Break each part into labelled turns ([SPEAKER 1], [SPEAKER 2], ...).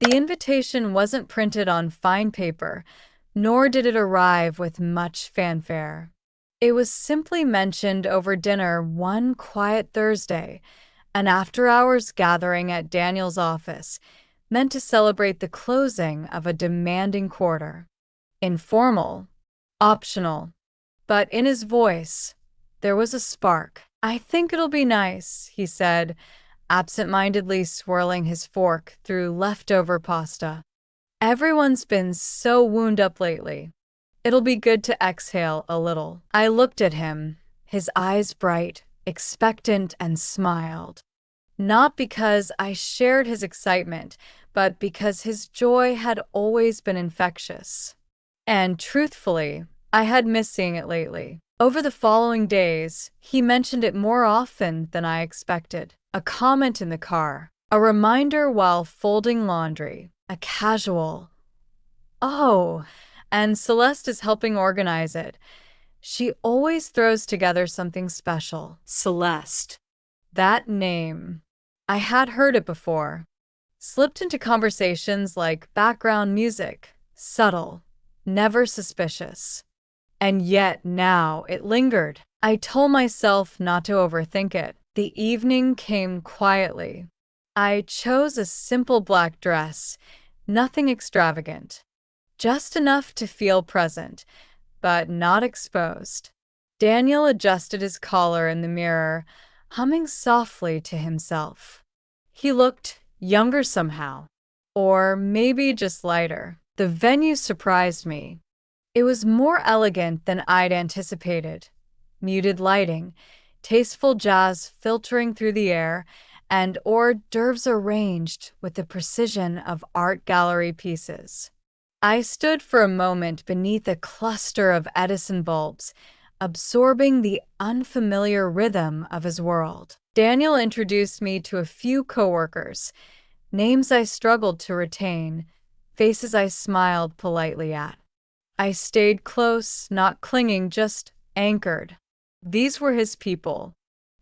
[SPEAKER 1] The invitation wasn't printed on fine paper, nor did it arrive with much fanfare. It was simply mentioned over dinner one quiet Thursday, an after-hours gathering at Daniel's office, meant to celebrate the closing of a demanding quarter. Informal, optional, but in his voice, there was a spark. "I think it'll be nice," he said, absent-mindedly swirling his fork through leftover pasta. "Everyone's been so wound up lately. It'll be good to exhale a little." I looked at him, his eyes bright, expectant, and smiled. Not because I shared his excitement, but because his joy had always been infectious. And truthfully, I had missed seeing it lately. Over the following days, he mentioned it more often than I expected. A comment in the car, a reminder while folding laundry, a casual, "Oh," and Celeste is helping organize it. She always throws together something special. Celeste. That name. I had heard it before. Slipped into conversations like background music, subtle, never suspicious. And yet now it lingered. I told myself not to overthink it. The evening came quietly. I chose a simple black dress, nothing extravagant. Just enough to feel present, but not exposed. Daniel adjusted his collar in the mirror, humming softly to himself. He looked younger somehow, or maybe just lighter. The venue surprised me. It was more elegant than I'd anticipated. Muted lighting, tasteful jazz filtering through the air, and hors d'oeuvres arranged with the precision of art gallery pieces. I stood for a moment beneath a cluster of Edison bulbs, absorbing the unfamiliar rhythm of his world. Daniel introduced me to a few coworkers, names I struggled to retain, faces I smiled politely at. I stayed close, not clinging, just anchored. These were his people.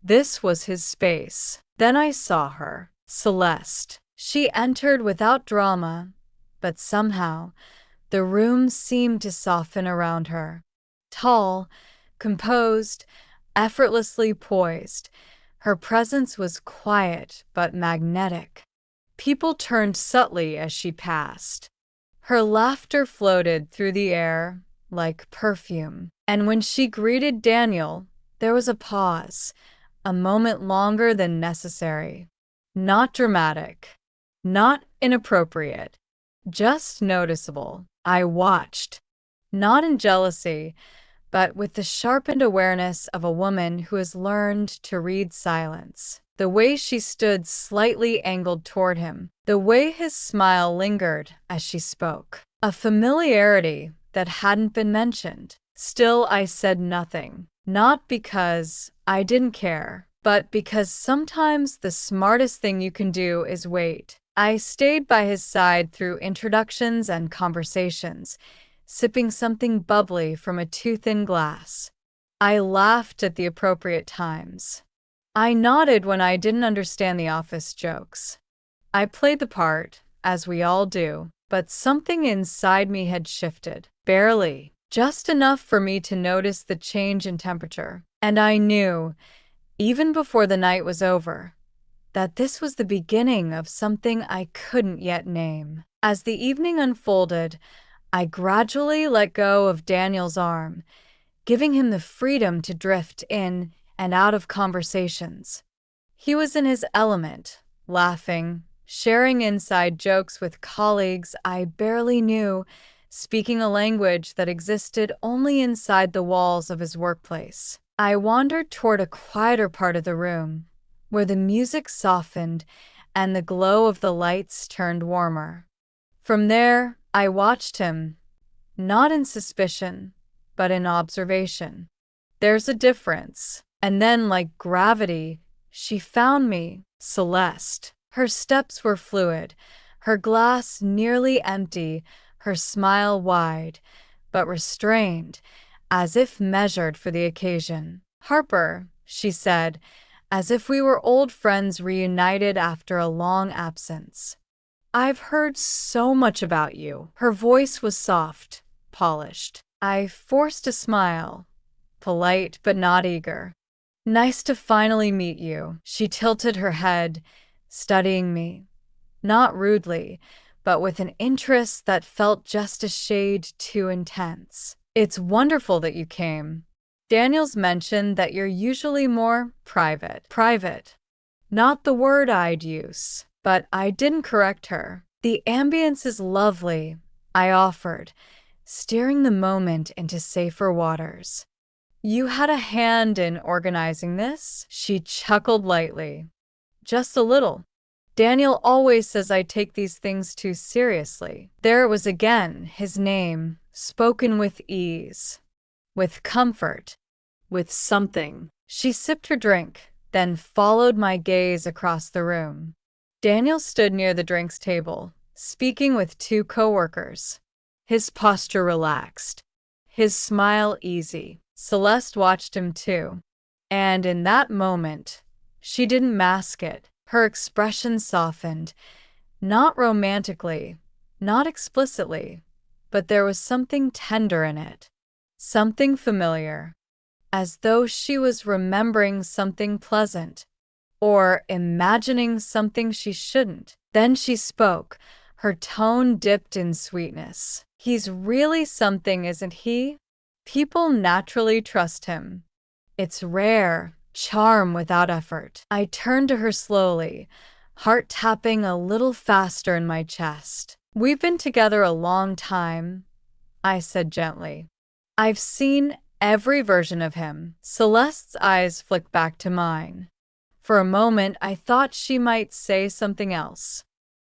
[SPEAKER 1] This was his space. Then I saw her, Celeste. She entered without drama, but somehow the room seemed to soften around her. Tall, composed, effortlessly poised, her presence was quiet but magnetic. People turned subtly as she passed. Her laughter floated through the air like perfume. And when she greeted Daniel, there was a pause, a moment longer than necessary. Not dramatic, not inappropriate, just noticeable. I watched, not in jealousy, but with the sharpened awareness of a woman who has learned to read silence. The way she stood slightly angled toward him, the way his smile lingered as she spoke. A familiarity that hadn't been mentioned. Still, I said nothing. Not because I didn't care, but because sometimes the smartest thing you can do is wait. I stayed by his side through introductions and conversations, sipping something bubbly from a too-thin glass. I laughed at the appropriate times. I nodded when I didn't understand the office jokes. I played the part, as we all do, but something inside me had shifted. Barely. Just enough for me to notice the change in temperature. And I knew, even before the night was over, that this was the beginning of something I couldn't yet name. As the evening unfolded, I gradually let go of Daniel's arm, giving him the freedom to drift in and out of conversations. He was in his element, laughing, sharing inside jokes with colleagues I barely knew, speaking a language that existed only inside the walls of his workplace. I wandered toward a quieter part of the room, where the music softened and the glow of the lights turned warmer. From there, I watched him, not in suspicion, but in observation. There's a difference. And then, like gravity, she found me, Celeste. Her steps were fluid, her glass nearly empty, her smile wide, but restrained, as if measured for the occasion. "Harper," she said, as if we were old friends reunited after a long absence. I've heard so much about you. Her voice was soft, polished. I forced a smile, polite but not eager. Nice to finally meet you. She tilted her head, studying me. Not rudely, but with an interest that felt just a shade too intense. It's wonderful that you came. Daniels mentioned that you're usually more private. Private. Not the word I'd use, but I didn't correct her. The ambience is lovely, I offered, steering the moment into safer waters. You had a hand in organizing this? She chuckled lightly. Just a little. Daniel always says I take these things too seriously. There it was again, his name, spoken with ease, with comfort, with something. She sipped her drink, then followed my gaze across the room. Daniel stood near the drinks table, speaking with two coworkers. His posture relaxed, his smile easy. Celeste watched him too. And in that moment, she didn't mask it. Her expression softened, not romantically, not explicitly, but there was something tender in it, something familiar, as though she was remembering something pleasant, or imagining something she shouldn't. Then she spoke, her tone dipped in sweetness. He's really something, isn't he? People naturally trust him. It's rare. Charm without effort. I turned to her slowly, heart tapping a little faster in my chest. We've been together a long time, I said gently. I've seen every version of him. Celeste's eyes flicked back to mine. For a moment, I thought she might say something else,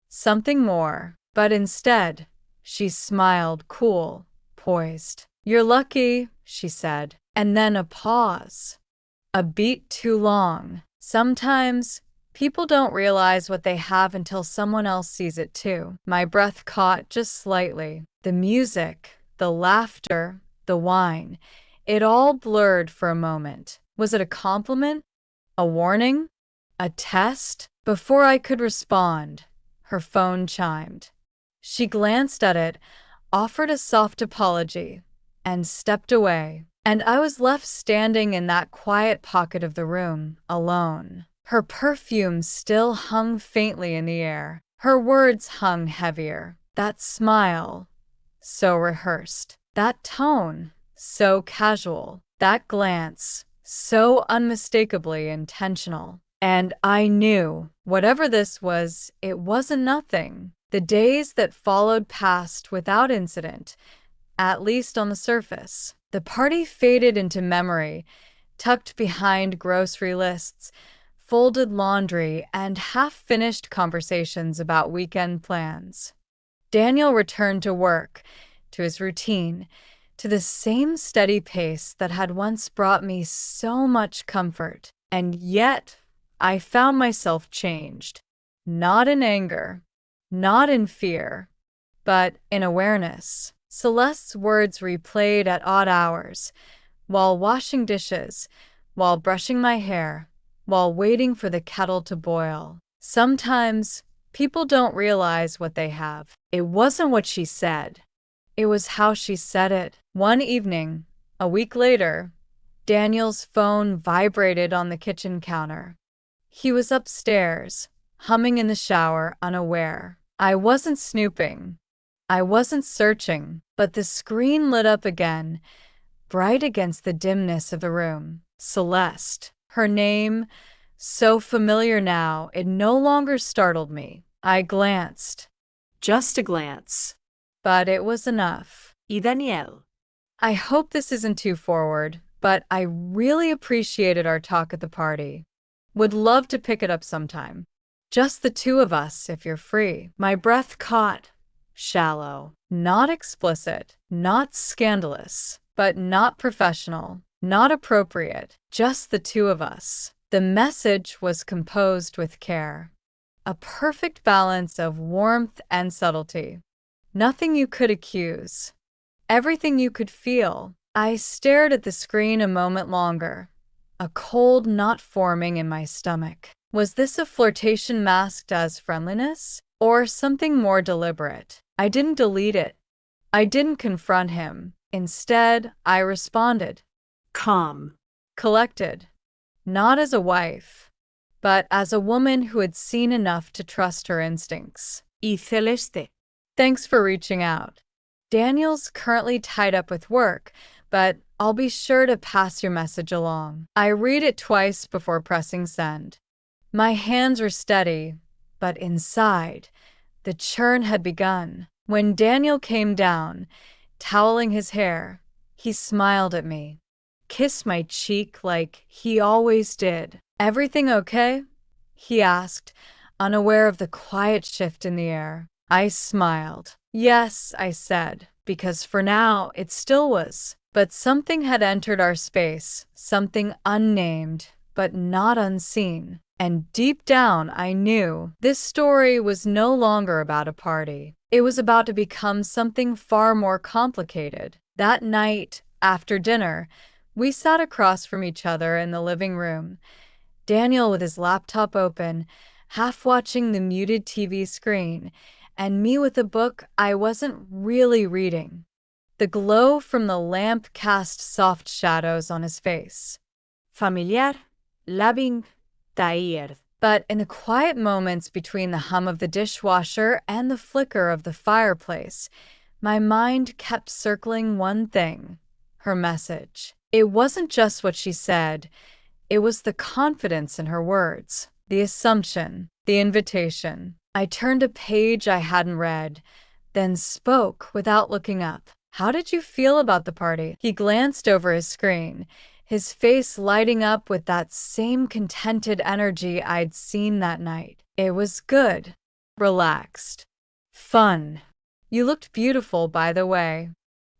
[SPEAKER 1] something more, but instead, she smiled, cool, poised. You're lucky, she said, and then a pause. A beat too long. Sometimes, people don't realize what they have until someone else sees it too. My breath caught just slightly. The music, the laughter, the wine, it all blurred for a moment. Was it a compliment? A warning? A test? Before I could respond, her phone chimed. She glanced at it, offered a soft apology, and stepped away. And I was left standing in that quiet pocket of the room, alone. Her perfume still hung faintly in the air. Her words hung heavier. That smile, so rehearsed. That tone, so casual. That glance, so unmistakably intentional. And I knew, whatever this was, it wasn't nothing. The days that followed passed without incident, at least on the surface. The party faded into memory, tucked behind grocery lists, folded laundry, and half-finished conversations about weekend plans. Daniel returned to work, to his routine, to the same steady pace that had once brought me so much comfort. And yet, I found myself changed. Not in anger, not in fear, but in awareness. Celeste's words replayed at odd hours, while washing dishes, while brushing my hair, while waiting for the kettle to boil. Sometimes, people don't realize what they have. It wasn't what she said. It was how she said it. One evening, a week later, Daniel's phone vibrated on the kitchen counter. He was upstairs, humming in the shower, unaware. I wasn't snooping. I wasn't searching, but the screen lit up again, bright against the dimness of the room. Celeste. Her name, so familiar now, it no longer startled me. I glanced. Just a glance. But it was enough. Y Daniel. I hope this isn't too forward, but I really appreciated our talk at the party. Would love to pick it up sometime. Just the two of us, if you're free. My breath caught. Shallow. Not explicit. Not scandalous. But not professional. Not appropriate. Just the two of us. The message was composed with care. A perfect balance of warmth and subtlety. Nothing you could accuse. Everything you could feel. I stared at the screen a moment longer, a cold knot forming in my stomach. Was this a flirtation masked as friendliness? or something more deliberate. I didn't delete it. I didn't confront him. Instead, I responded.
[SPEAKER 2] Calm.
[SPEAKER 1] Collected. Not as a wife, but as a woman who had seen enough to trust her instincts.
[SPEAKER 2] Y Celeste.
[SPEAKER 1] Thanks for reaching out. Daniel's currently tied up with work, but I'll be sure to pass your message along. I read it twice before pressing send. My hands were steady, but inside, the churn had begun. When Daniel came down, toweling his hair, he smiled at me, kissed my cheek like he always did. Everything okay? He asked, unaware of the quiet shift in the air. I smiled. Yes, I said, because for now it still was. But something had entered our space, something unnamed, but not unseen. And deep down, I knew this story was no longer about a party. It was about to become something far more complicated. That night, after dinner, we sat across from each other in the living room, Daniel with his laptop open, half watching the muted TV screen, and me with a book I wasn't really reading. The glow from the lamp cast soft shadows on his face.
[SPEAKER 2] Familiar, loving, tired.
[SPEAKER 1] But in the quiet moments between the hum of the dishwasher and the flicker of the fireplace, my mind kept circling one thing: her message. It wasn't just what she said, it was the confidence in her words, the assumption, the invitation. I turned a page I hadn't read, then spoke without looking up. How did you feel about the party? He glanced over his screen, his face lighting up with that same contented energy I'd seen that night. It was good, relaxed, fun. You looked beautiful, by the way.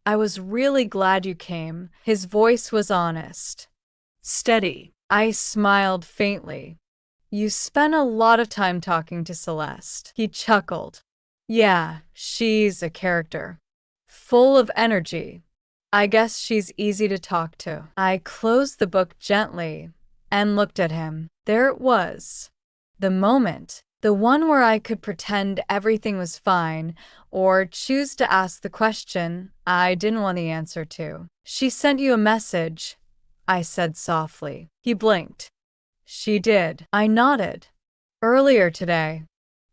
[SPEAKER 1] I was really glad you came. His voice was honest.
[SPEAKER 2] Steady.
[SPEAKER 1] I smiled faintly. You spent a lot of time talking to Celeste. He chuckled. Yeah, she's a character. Full of energy. I guess she's easy to talk to. I closed the book gently and looked at him. There it was. The moment. The one where I could pretend everything was fine or choose to ask the question I didn't want the answer to. She sent you a message, I said softly. He blinked. She did. I nodded. Earlier today.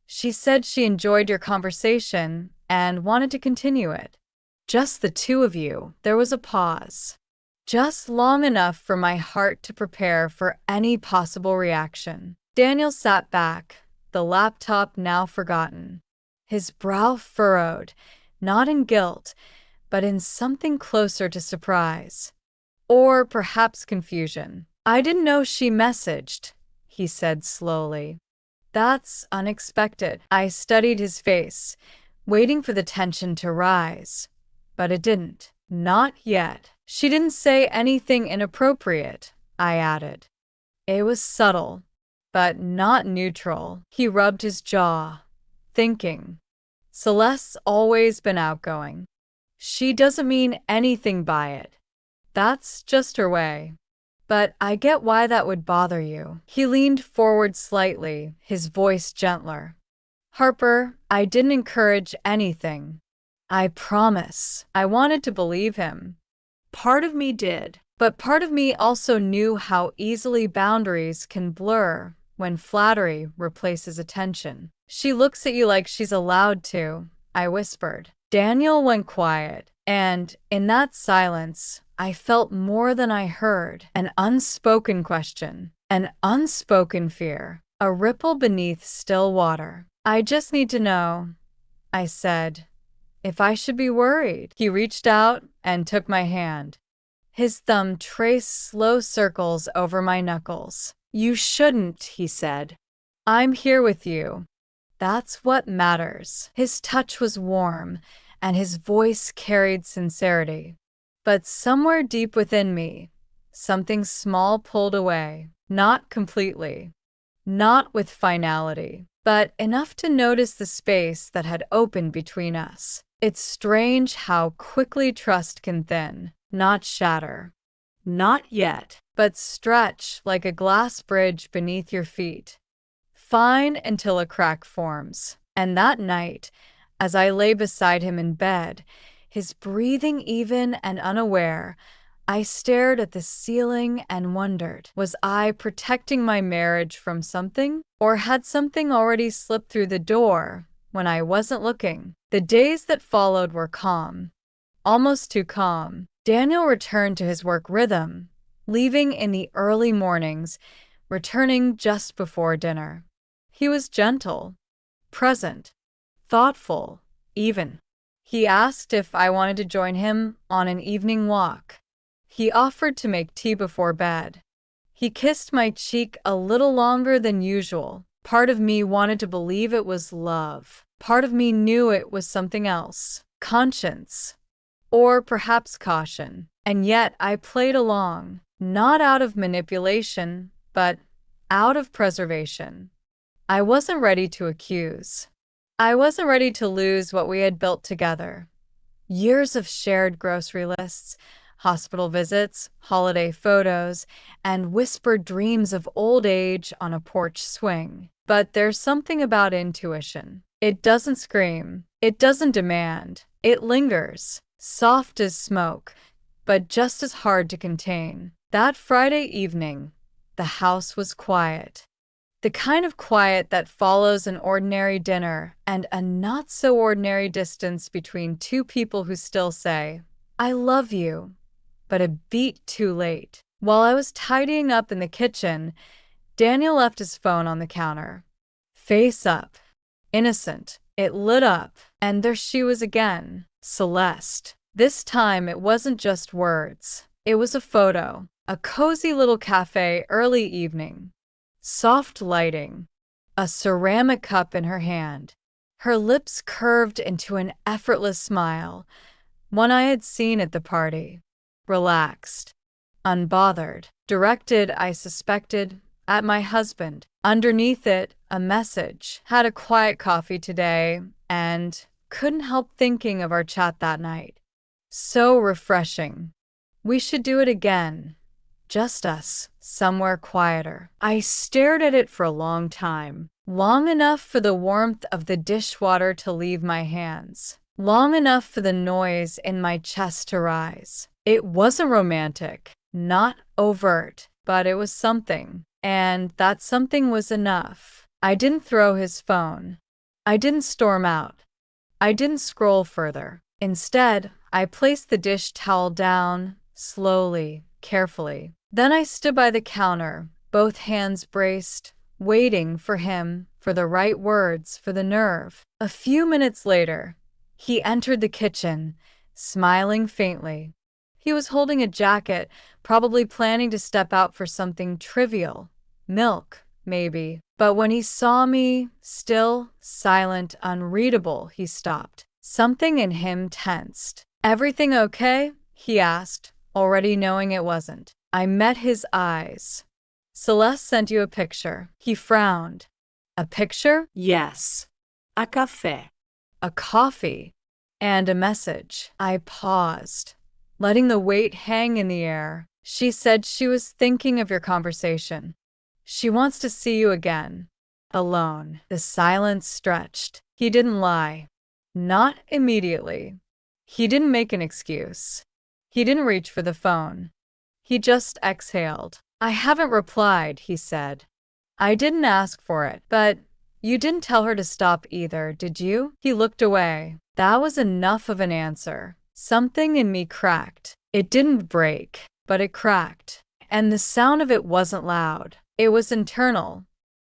[SPEAKER 1] She said she enjoyed your conversation and wanted to continue it. Just the two of you. There was a pause. Just long enough for my heart to prepare for any possible reaction. Daniel sat back, the laptop now forgotten. His brow furrowed, not in guilt, but in something closer to surprise. Or perhaps confusion. I didn't know she messaged, he said slowly. That's unexpected. I studied his face, waiting for the tension to rise. But it didn't. Not yet. She didn't say anything inappropriate, I added. It was subtle, but not neutral. He rubbed his jaw, thinking. Celeste's always been outgoing. She doesn't mean anything by it. That's just her way. But I get why that would bother you. He leaned forward slightly, his voice gentler. Harper, I didn't encourage anything. I promise. I wanted to believe him.
[SPEAKER 2] Part of me did.
[SPEAKER 1] But part of me also knew how easily boundaries can blur when flattery replaces attention. She looks at you like she's allowed to, I whispered. Daniel went quiet, and in that silence, I felt more than I heard. An unspoken question, an unspoken fear, a ripple beneath still water. I just need to know, I said, if I should be worried. He reached out and took my hand. His thumb traced slow circles over my knuckles. You shouldn't, he said. I'm here with you. That's what matters. His touch was warm, and his voice carried sincerity. But somewhere deep within me, something small pulled away. Not completely. Not with finality, but enough to notice the space that had opened between us. It's strange how quickly trust can thin, not shatter.
[SPEAKER 2] Not yet.
[SPEAKER 1] But stretch like a glass bridge beneath your feet. Fine until a crack forms. And that night, as I lay beside him in bed, his breathing even and unaware, I stared at the ceiling and wondered, was I protecting my marriage from something? Or had something already slipped through the door when I wasn't looking? The days that followed were calm, almost too calm. Daniel returned to his work rhythm, leaving in the early mornings, returning just before dinner. He was gentle, present, thoughtful, even. He asked if I wanted to join him on an evening walk. He offered to make tea before bed. He kissed my cheek a little longer than usual. Part of me wanted to believe it was love. Part of me knew it was something else, conscience, or perhaps caution. And yet I played along, not out of manipulation, but out of preservation. I wasn't ready to accuse. I wasn't ready to lose what we had built together. Years of shared grocery lists, hospital visits, holiday photos, and whispered dreams of old age on a porch swing. But there's something about intuition. It doesn't scream. It doesn't demand. It lingers, soft as smoke, but just as hard to contain. That Friday evening, the house was quiet. The kind of quiet that follows an ordinary dinner and a not-so-ordinary distance between two people who still say, "I love you," but a beat too late. While I was tidying up in the kitchen, Daniel left his phone on the counter. Face up. Innocent. It lit up, and there she was again, Celeste. This time it wasn't just words. It was a photo. A cozy little cafe early evening. Soft lighting. A ceramic cup in her hand. Her lips curved into an effortless smile, one I had seen at the party. Relaxed. Unbothered. Directed, I suspected, at my husband. Underneath it, a message. Had a quiet coffee today, and couldn't help thinking of our chat that night. So refreshing. We should do it again. Just us, somewhere quieter. I stared at it for a long time. Long enough for the warmth of the dishwater to leave my hands. Long enough for the noise in my chest to rise. It wasn't romantic, not overt, but it was something. And that something was enough. I didn't throw his phone. I didn't storm out. I didn't scroll further. Instead, I placed the dish towel down, slowly, carefully. Then I stood by the counter, both hands braced, waiting for him, for the right words, for the nerve. A few minutes later, he entered the kitchen, smiling faintly. He was holding a jacket, probably planning to step out for something trivial. Milk, maybe. But when he saw me, still, silent, unreadable, he stopped. Something in him tensed. "Everything okay?" he asked, already knowing it wasn't. I met his eyes. "Celeste sent you a picture." He frowned. "A picture?"
[SPEAKER 2] Yes. A café.
[SPEAKER 1] "A coffee." "And a message." I paused, letting the weight hang in the air. "She said she was thinking of your conversation. She wants to see you again. Alone." The silence stretched. He didn't lie. Not immediately. He didn't make an excuse. He didn't reach for the phone. He just exhaled. "I haven't replied," he said. "I didn't ask for it, but you didn't tell her to stop either, did you?" He looked away. That was enough of an answer. Something in me cracked. It didn't break, but it cracked. And the sound of it wasn't loud. It was internal,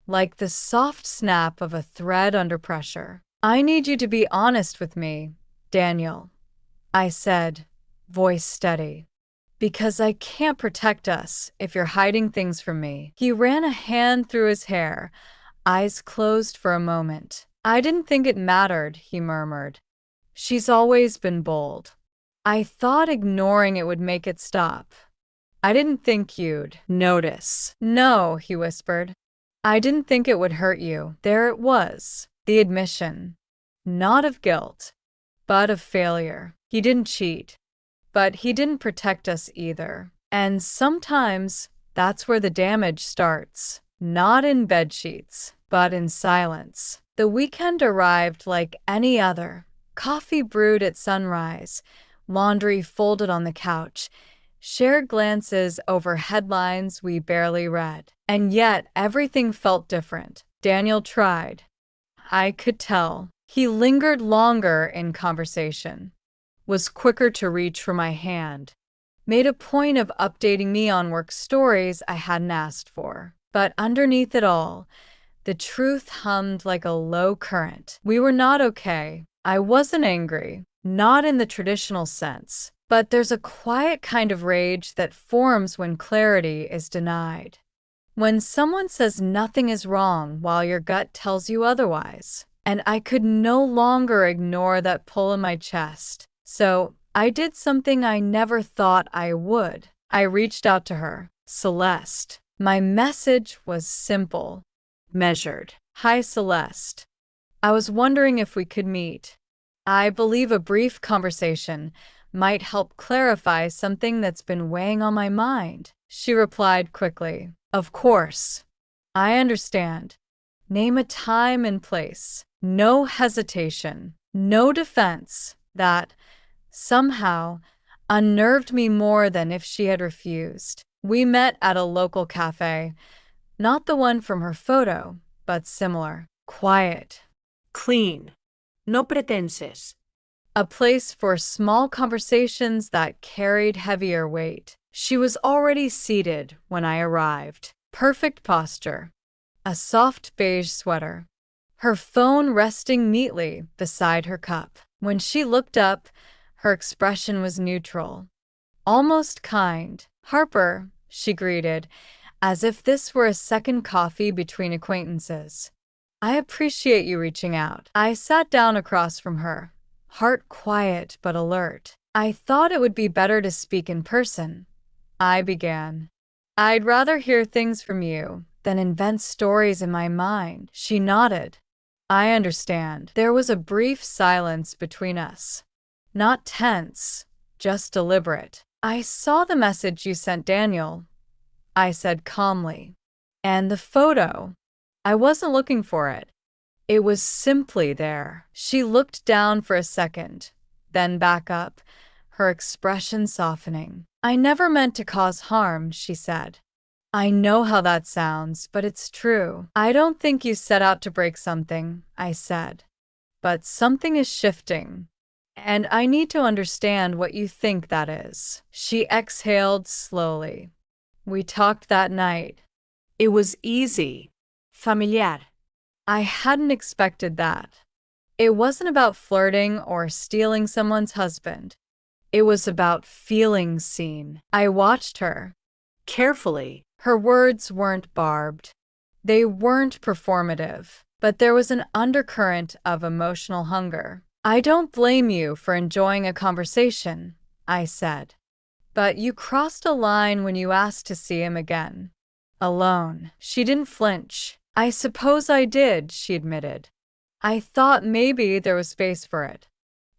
[SPEAKER 1] like the soft snap of a thread under pressure. "I need you to be honest with me, Daniel," I said, voice steady. "Because I can't protect us if you're hiding things from me." He ran a hand through his hair, eyes closed for a moment. "I didn't think it mattered," he murmured. "She's always been bold. I thought ignoring it would make it stop. I didn't think you'd notice." "No," he whispered. "I didn't think it would hurt you." There it was, the admission. Not of guilt, but of failure. He didn't cheat. But he didn't protect us either. And sometimes that's where the damage starts. Not in bedsheets, but in silence. The weekend arrived like any other. Coffee brewed at sunrise, laundry folded on the couch, shared glances over headlines we barely read. And yet, everything felt different. Daniel tried. I could tell. He lingered longer in conversation, was quicker to reach for my hand, made a point of updating me on work stories I hadn't asked for. But underneath it all, the truth hummed like a low current. We were not okay. I wasn't angry, not in the traditional sense, but there's a quiet kind of rage that forms when clarity is denied. When someone says nothing is wrong while your gut tells you otherwise. And I could no longer ignore that pull in my chest. So I did something I never thought I would. I reached out to her. Celeste. My message was simple, measured. Hi, Celeste. I was wondering if we could meet. I believe a brief conversation might help clarify something that's been weighing on my mind. She replied quickly. Of course. I understand. Name a time and place. No hesitation. No defense. That, somehow, unnerved me more than if she had refused. We met at a local cafe. Not the one from her photo, but similar. Quiet.
[SPEAKER 2] Clean. No pretenses.
[SPEAKER 1] A place for small conversations that carried heavier weight. She was already seated when I arrived. Perfect posture. A soft beige sweater. Her phone resting neatly beside her cup. When she looked up, her expression was neutral. Almost kind. Harper, she greeted, as if this were a second coffee between acquaintances. I appreciate you reaching out. I sat down across from her, heart quiet but alert. I thought it would be better to speak in person. I began. I'd rather hear things from you than invent stories in my mind. She nodded. I understand. There was a brief silence between us. Not tense, just deliberate. I saw the message you sent Daniel, I said calmly. And the photo. I wasn't looking for it. It was simply there. She looked down for a second, then back up, her expression softening. I never meant to cause harm, she said. I know how that sounds, but it's true. I don't think you set out to break something, I said. But something is shifting, and I need to understand what you think that is. She exhaled slowly. We talked that night.
[SPEAKER 2] It was easy. Familiar.
[SPEAKER 1] I hadn't expected that. It wasn't about flirting or stealing someone's husband. It was about feeling seen. I watched her.
[SPEAKER 2] Carefully.
[SPEAKER 1] Her words weren't barbed. They weren't performative, but there was an undercurrent of emotional hunger. I don't blame you for enjoying a conversation, I said. But you crossed a line when you asked to see him again. Alone. She didn't flinch. I suppose I did, she admitted. I thought maybe there was space for it.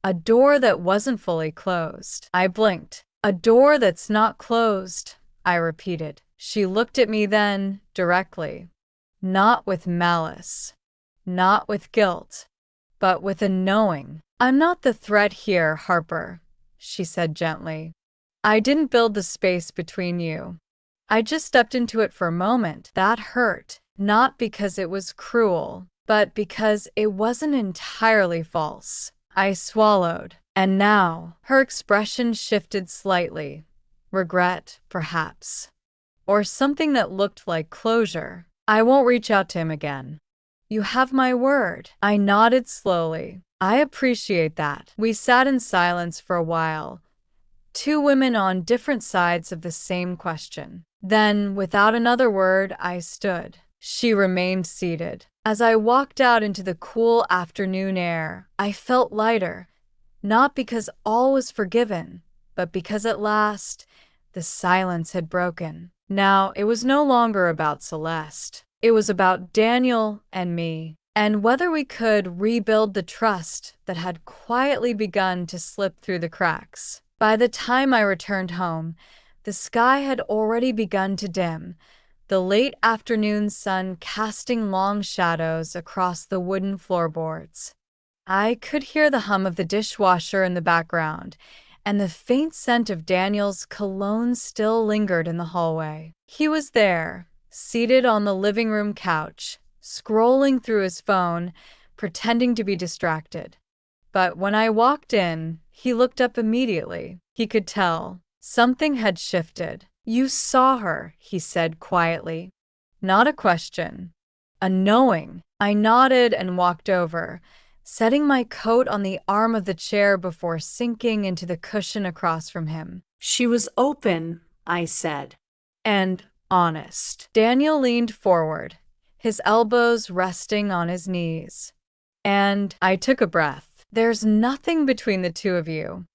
[SPEAKER 1] A door that wasn't fully closed. I blinked. A door that's not closed, I repeated. She looked at me then, directly. Not with malice. Not with guilt. But with a knowing. I'm not the threat here, Harper, she said gently. I didn't build the space between you. I just stepped into it for a moment. That hurt. Not because it was cruel, but because it wasn't entirely false. I swallowed. And now, her expression shifted slightly. Regret, perhaps. Or something that looked like closure. I won't reach out to him again. You have my word. I nodded slowly. I appreciate that. We sat in silence for a while. Two women on different sides of the same question. Then, without another word, I stood. She remained seated. As I walked out into the cool afternoon air, I felt lighter. Not because all was forgiven, but because at last, the silence had broken. Now, it was no longer about Celeste. It was about Daniel and me, and whether we could rebuild the trust that had quietly begun to slip through the cracks. By the time I returned home, the sky had already begun to dim, the late afternoon sun casting long shadows across the wooden floorboards. I could hear the hum of the dishwasher in the background, and the faint scent of Daniel's cologne still lingered in the hallway. He was there, seated on the living room couch, scrolling through his phone, pretending to be distracted. But when I walked in, he looked up immediately. He could tell something had shifted. "You saw her," he said quietly. Not a question, a knowing. I nodded and walked over, setting my coat on the arm of the chair before sinking into the cushion across from him.
[SPEAKER 2] She was open, I said.
[SPEAKER 1] And honest. Daniel leaned forward, his elbows resting on his knees. And I took a breath. There's nothing between the two of you,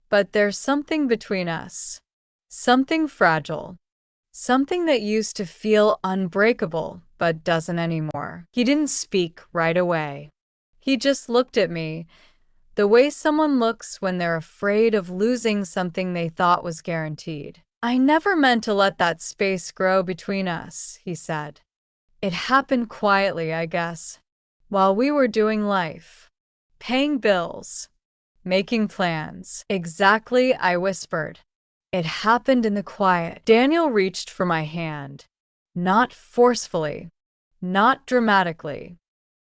[SPEAKER 1] but there's something between us. Something fragile. Something that used to feel unbreakable, but doesn't anymore. He didn't speak right away. He just looked at me, the way someone looks when they're afraid of losing something they thought was guaranteed. "I never meant to let that space grow between us," he said. "It happened quietly, I guess, while we were doing life, paying bills, making plans." "Exactly," I whispered. "It happened in the quiet." Daniel reached for my hand, not forcefully, not dramatically,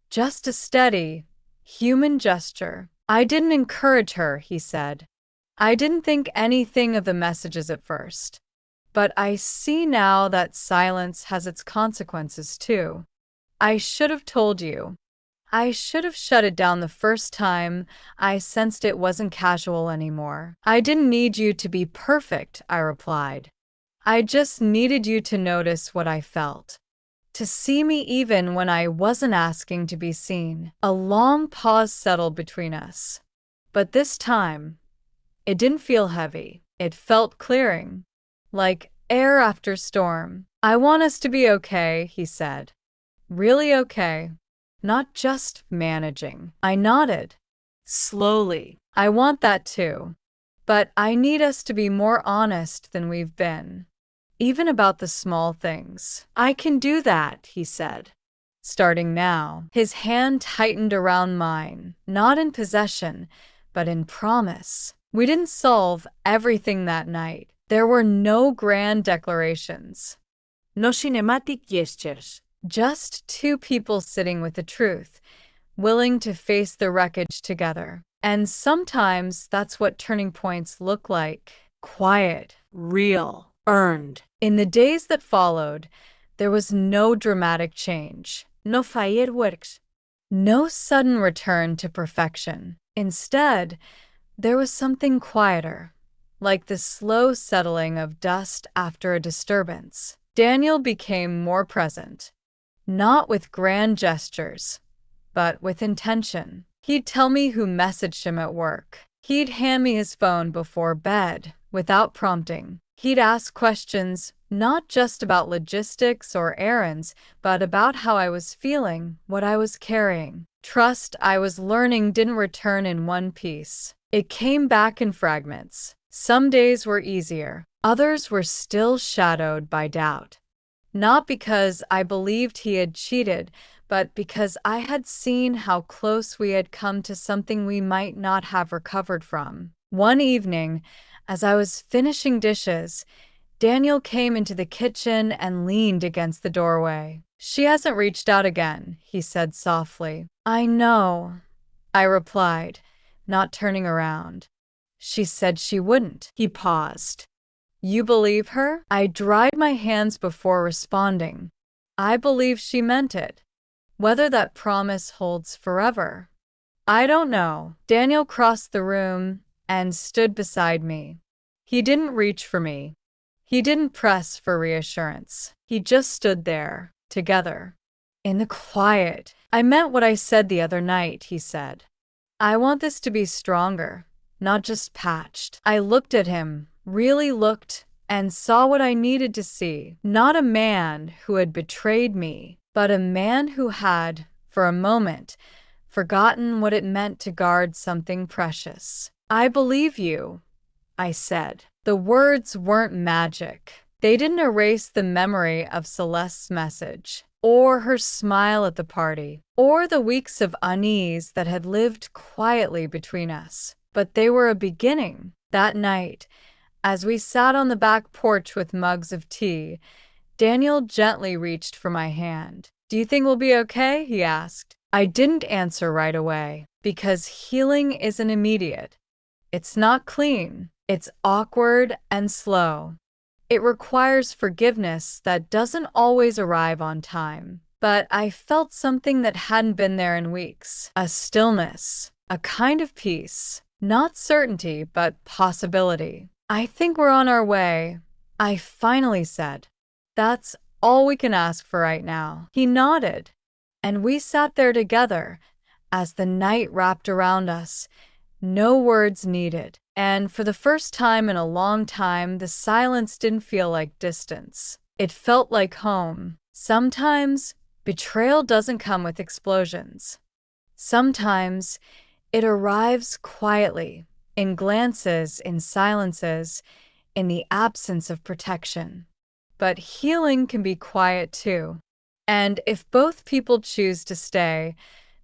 [SPEAKER 1] just a steady, human gesture. "I didn't encourage her," he said. "I didn't think anything of the messages at first. But I see now that silence has its consequences too. I should have told you. I should have shut it down the first time I sensed it wasn't casual anymore." "I didn't need you to be perfect," I replied. "I just needed you to notice what I felt. To see me even when I wasn't asking to be seen." A long pause settled between us. But this time, it didn't feel heavy. It felt clearing, like air after storm. "I want us to be okay," he said. "Really okay. Not just managing." I nodded.
[SPEAKER 2] Slowly.
[SPEAKER 1] "I want that too. But I need us to be more honest than we've been. Even about the small things."
[SPEAKER 2] "I can do that," he said.
[SPEAKER 1] "Starting now." His hand tightened around mine, not in possession, but in promise. We didn't solve everything that night. There were no grand declarations.
[SPEAKER 2] No cinematic gestures.
[SPEAKER 1] Just two people sitting with the truth, willing to face the wreckage together. And sometimes that's what turning points look like. Quiet.
[SPEAKER 2] Real. Earned.
[SPEAKER 1] In the days that followed, there was no dramatic change.
[SPEAKER 2] No fireworks.
[SPEAKER 1] No sudden return to perfection. Instead, there was something quieter, like the slow settling of dust after a disturbance. Daniel became more present. Not with grand gestures, but with intention. He'd tell me who messaged him at work. He'd hand me his phone before bed, without prompting. He'd ask questions, not just about logistics or errands, but about how I was feeling, what I was carrying. Trust I was learning didn't return in one piece. It came back in fragments. Some days were easier. Others were still shadowed by doubt. Not because I believed he had cheated, but because I had seen how close we had come to something we might not have recovered from. One evening, as I was finishing dishes, Daniel came into the kitchen and leaned against the doorway. "She hasn't reached out again," he said softly. "I know," I replied, not turning around. "She said she wouldn't." He paused. "You believe her?" I dried my hands before responding. "I believe she meant it. Whether that promise holds forever, I don't know." Daniel crossed the room and stood beside me. He didn't reach for me. He didn't press for reassurance. He just stood there, together, in the quiet. "I meant what I said the other night," he said. "I want this to be stronger, not just patched." I looked at him, really looked, and saw what I needed to see. Not a man who had betrayed me, but a man who had, for a moment, forgotten what it meant to guard something precious. "I believe you," I said. The words weren't magic. They didn't erase the memory of Celeste's message, or her smile at the party, or the weeks of unease that had lived quietly between us. But they were a beginning. That night, as we sat on the back porch with mugs of tea, Daniel gently reached for my hand. "Do you think we'll be okay?" he asked. I didn't answer right away, because healing isn't immediate. It's not clean. It's awkward and slow. It requires forgiveness that doesn't always arrive on time. But I felt something that hadn't been there in weeks. A stillness. A kind of peace. Not certainty, but possibility. "I think we're on our way," I finally said. "That's all we can ask for right now." He nodded, and we sat there together as the night wrapped around us. No words needed. And for the first time in a long time, the silence didn't feel like distance. It felt like home. Sometimes, betrayal doesn't come with explosions. Sometimes, it arrives quietly, in glances, in silences, in the absence of protection. But healing can be quiet too. And if both people choose to stay,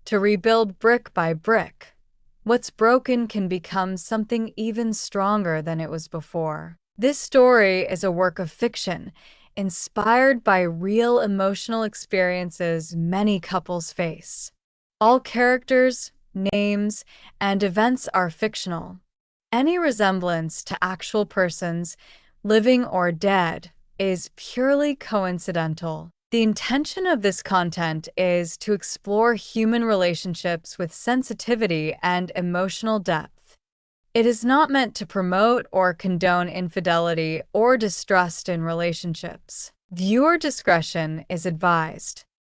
[SPEAKER 1] to rebuild brick by brick, what's broken can become something even stronger than it was before. This story is a work of fiction, inspired by real emotional experiences many couples face. All characters, names, and events are fictional. Any resemblance to actual persons, living or dead, is purely coincidental. The intention of this content is to explore human relationships with sensitivity and emotional depth. It is not meant to promote or condone infidelity or distrust in relationships. Viewer discretion is advised.